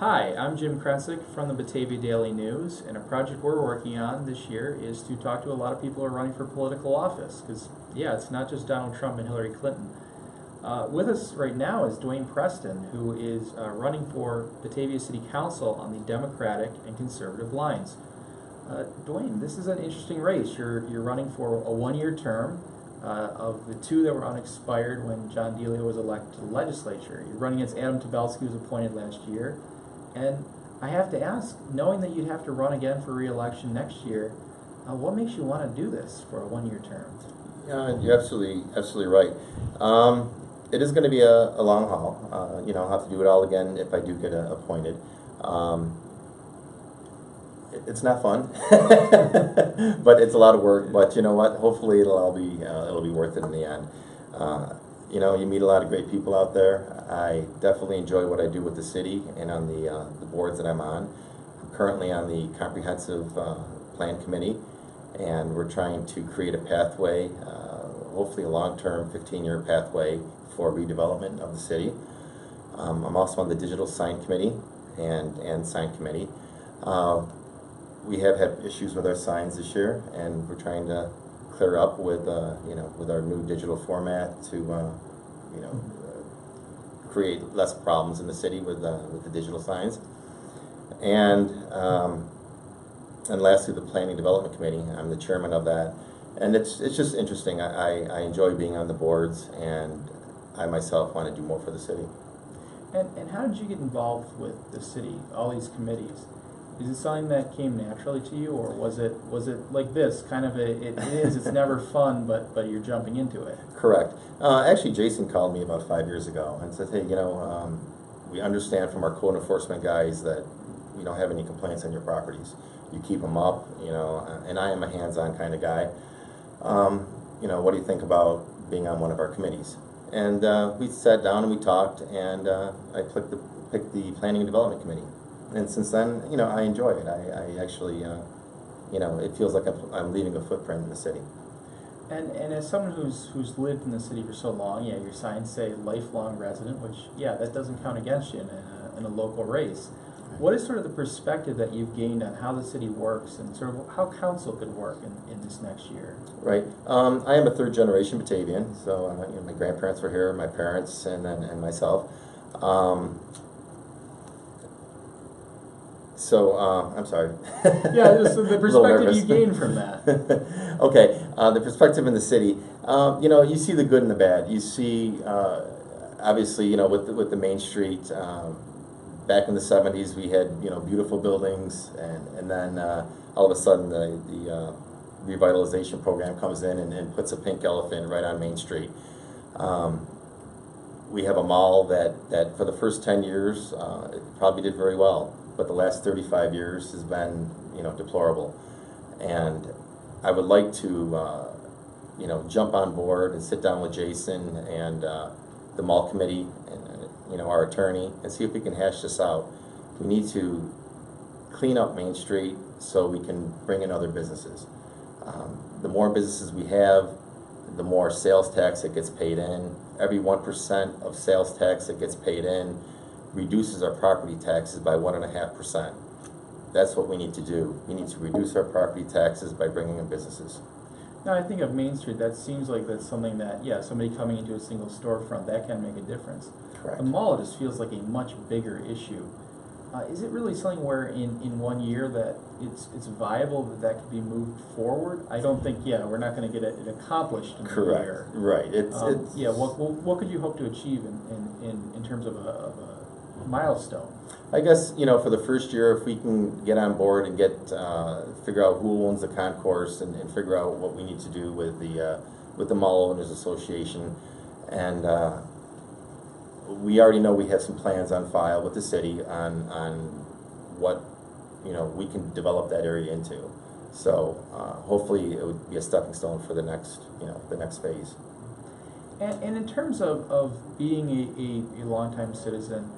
Hi, I'm Jim Kresick from the Batavia Daily News, and a project we're working on this year is to talk to a lot of people who are running for political office, because, yeah, it's not just Donald Trump and Hillary Clinton. With us right now is Duane Preston, who is running for Batavia City Council on the Democratic and Conservative lines. Duane, this is an interesting race. You're running for a one-year term of the two that were unexpired when John Delia was elected to the legislature. You're running against Adam Tabelski, who was appointed last year. And I have to ask, knowing that you'd have to run again for re-election next year, what makes you want to do this for a one-year term? You're absolutely right. It is going to be a long haul. I'll have to do it all again if I do get appointed. It's not fun, but it's a lot of work. But you know what? Hopefully, it'll be worth it in the end. You meet a lot of great people out there. I definitely enjoy what I do with the city and on the boards that I'm on. I'm currently on the Comprehensive Plan Committee, and we're trying to create a pathway, hopefully a long-term 15-year pathway for redevelopment of the city. I'm also on the Digital Sign Committee and Sign Committee. We have had issues with our signs this year, and we're trying to clear up with our new digital format to create less problems in the city with the digital signs. And lastly, the Planning Development Committee. I'm the chairman of that, and it's just interesting. I enjoy being on the boards, and I myself want to do more for the city. And how did you get involved with the city, all these committees? Is it something that came naturally to you, or was it like this, kind of it's never fun, but you're jumping into it? Correct. Actually, Jason called me about 5 years ago and said, hey, we understand from our code enforcement guys that we don't have any complaints on your properties. You keep them up, and I am a hands-on kind of guy. What do you think about being on one of our committees? And we sat down and we talked, and I picked the Planning and Development Committee. And since then, I enjoy it. I actually, it feels like I'm leaving a footprint in the city. And as someone who's lived in the city for so long, yeah, your signs say lifelong resident, which, yeah, that doesn't count against you in a local race. What is sort of the perspective that you've gained on how the city works and sort of how council could work in this next year? Right. I am a third-generation Batavian, so my grandparents were here, my parents, and myself. I'm sorry. Yeah, so the perspective you gain from that. Okay, the perspective in the city. You see the good and the bad. You see, obviously, with the Main Street. Back in the 70s, we had beautiful buildings, and then all of a sudden the revitalization program comes in and puts a pink elephant right on Main Street. We have a mall that for the first 10 years it probably did very well. But the last 35 years has been, deplorable. And I would like to, jump on board and sit down with Jason and the mall committee and, our attorney and see if we can hash this out. We need to clean up Main Street so we can bring in other businesses. The more businesses we have, the more sales tax that gets paid in. Every 1% of sales tax that gets paid in reduces our property taxes by 1.5%. That's what we need to do. We need to reduce our property taxes by bringing in businesses. Now, I think of Main Street, that seems like that's something that, yeah, somebody coming into a single storefront, that can make a difference. Correct. The mall just feels like a much bigger issue. Is it really something where in 1 year that it's viable that could be moved forward? I don't think, we're not going to get it accomplished in a year. Right. What could you hope to achieve in terms of a milestone? I guess for the first year, if we can get on board and figure out who owns the concourse and figure out what we need to do with the Mall Owners Association, and we already know we have some plans on file with the city on what we can develop that area into. So hopefully it would be a stepping stone for the next phase. And in terms of being a longtime citizen,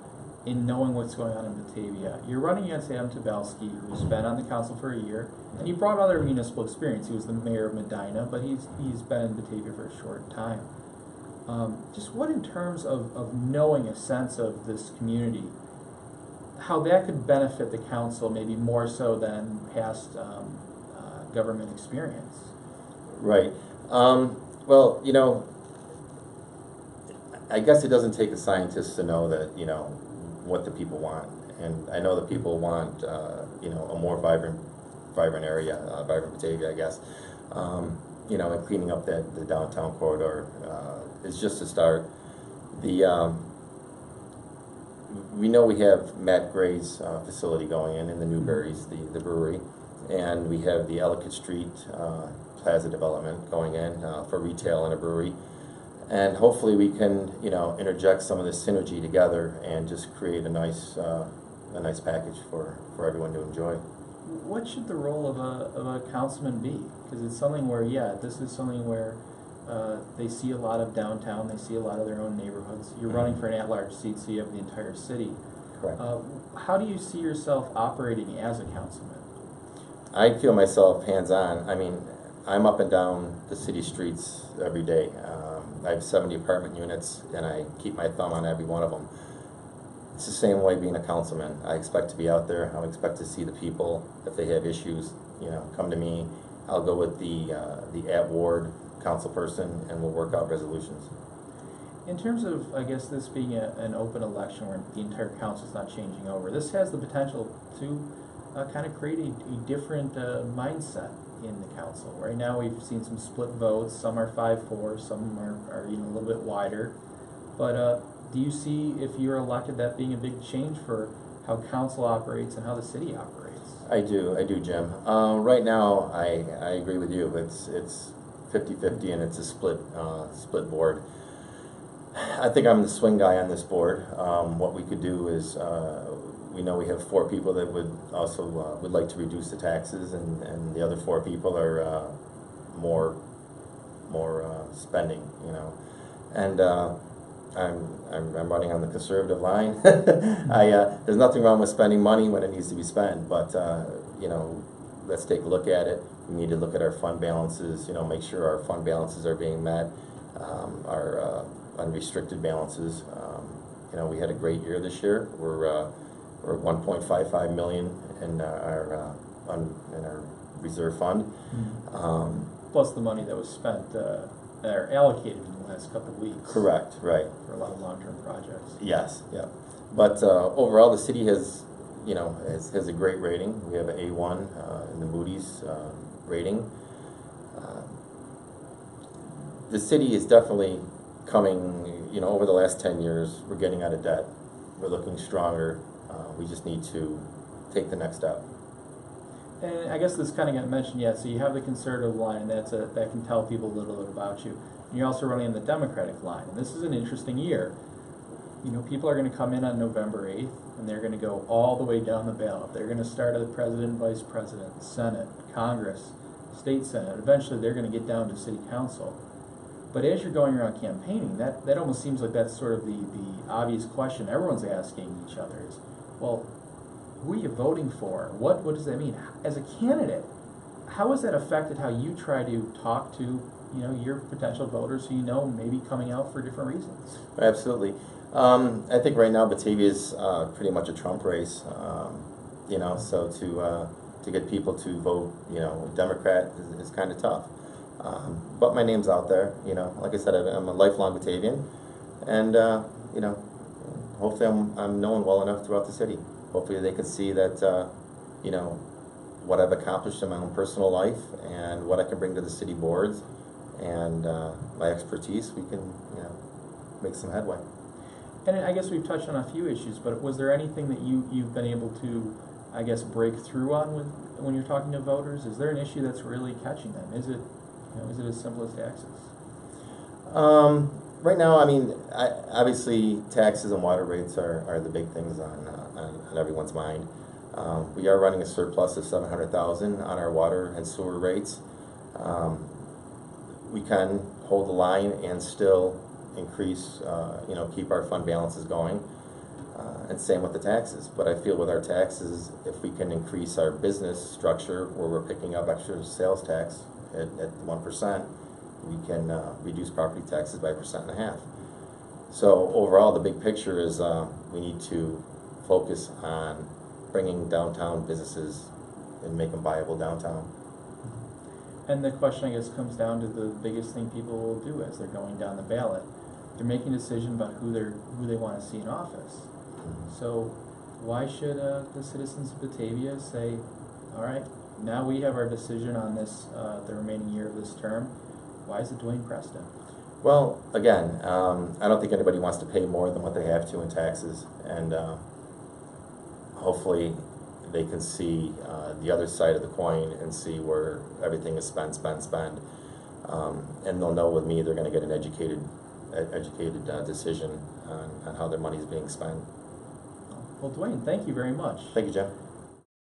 in knowing what's going on in Batavia, you're running against Adam Tabelski, who's been on the council for a year, and he brought other municipal experience. He was the mayor of Medina, but he's been in Batavia for a short time. Just what, in terms of knowing a sense of this community, how that could benefit the council maybe more so than past government experience. Right. Well, you know, I guess it doesn't take a scientist to know that, you know, what the people want. And I know the people want, you know, a more vibrant area, vibrant Batavia, I guess. You know, and cleaning up the downtown corridor is just a start. We know we have Matt Gray's facility going in the Newberries, the brewery, and we have the Ellicott Street Plaza development going in for retail and a brewery. And hopefully we can, you know, interject some of this synergy together and just create a nice package for everyone to enjoy. What should the role of a councilman be? Because it's something where, yeah, this is something where they see a lot of downtown, they see a lot of their own neighborhoods. You're running for an at-large seat, so you have the entire city. Correct. How do you see yourself operating as a councilman? I feel myself hands-on. I mean, I'm up and down the city streets every day. I have 70 apartment units, and I keep my thumb on every one of them. It's the same way being a councilman. I expect to be out there. I expect to see the people. If they have issues, you know, come to me. I'll go with the at-ward council person, and we'll work out resolutions. In terms of, I guess, this being an open election where the entire council's not changing over, this has the potential to kind of create a different mindset in the council. Right now we've seen some split votes. Some are 5-4, some are you know, a little bit wider. But do you see, if you're elected, that being a big change for how council operates and how the city operates? I do, Jim. Right now, I agree with you. It's 50-50 and it's a split board. I think I'm the swing guy on this board. What we could do is, we know we have 4 people that would also would like to reduce the taxes, and the other 4 people are more spending, you know. And I'm running on the conservative line. There's nothing wrong with spending money when it needs to be spent, but you know, let's take a look at it. We need to look at our fund balances. You know, make sure our fund balances are being met. Our unrestricted balances. You know, we had a great year this year. We're 1.55 million in our reserve fund. Plus the money that was spent, that are allocated in the last couple of weeks. Correct, right. For a lot of long-term projects. Yes, yeah. But overall, the city has, you know, has a great rating. We have an A1 in the Moody's rating. The city is definitely coming, you know, over the last 10 years, we're getting out of debt. We're looking stronger. We just need to take the next step. And I guess this kind of got mentioned yet. So you have the conservative line, and that can tell people a little bit about you. And you're also running the Democratic line. And this is an interesting year. You know, people are going to come in on November 8th, and they're going to go all the way down the ballot. They're going to start at the president, vice president, Senate, Congress, state Senate. Eventually, they're going to get down to city council. But as you're going around campaigning, that almost seems like that's sort of the obvious question everyone's asking each other is, well, who are you voting for? What does that mean? As a candidate, how has that affected how you try to talk to, you know, your potential voters who you know maybe coming out for different reasons? Absolutely. I think right now Batavia is pretty much a Trump race. You know, so to get people to vote, you know, Democrat is kind of tough. But my name's out there. You know, like I said, I'm a lifelong Batavian, and you know, hopefully I'm known well enough throughout the city. Hopefully they can see that, you know, what I've accomplished in my own personal life and what I can bring to the city boards and my expertise. We can, you know, make some headway. And I guess we've touched on a few issues, but was there anything that you've been able to, I guess, break through on when you're talking to voters? Is there an issue that's really catching them? Is it, you know, is it as simple as taxes? Right now, I mean, obviously taxes and water rates are the big things on everyone's mind. We are running a surplus of $700,000 on our water and sewer rates. We can hold the line and still increase, you know, keep our fund balances going, and same with the taxes. But I feel with our taxes, if we can increase our business structure where we're picking up extra sales tax at 1%, we can reduce property taxes by 1.5%. So overall, the big picture is we need to focus on bringing downtown businesses and make them viable downtown. And the question, I guess, comes down to the biggest thing people will do as they're going down the ballot. They're making a decision about who they want to see in office. So why should the citizens of Batavia say, all right, now we have our decision on this, the remaining year of this term. Why is it Duane Preston? Well, again, I don't think anybody wants to pay more than what they have to in taxes, and hopefully they can see the other side of the coin and see where everything is spent. And they'll know with me they're going to get an educated decision on how their money is being spent. Well, Duane, thank you very much. Thank you, Jim.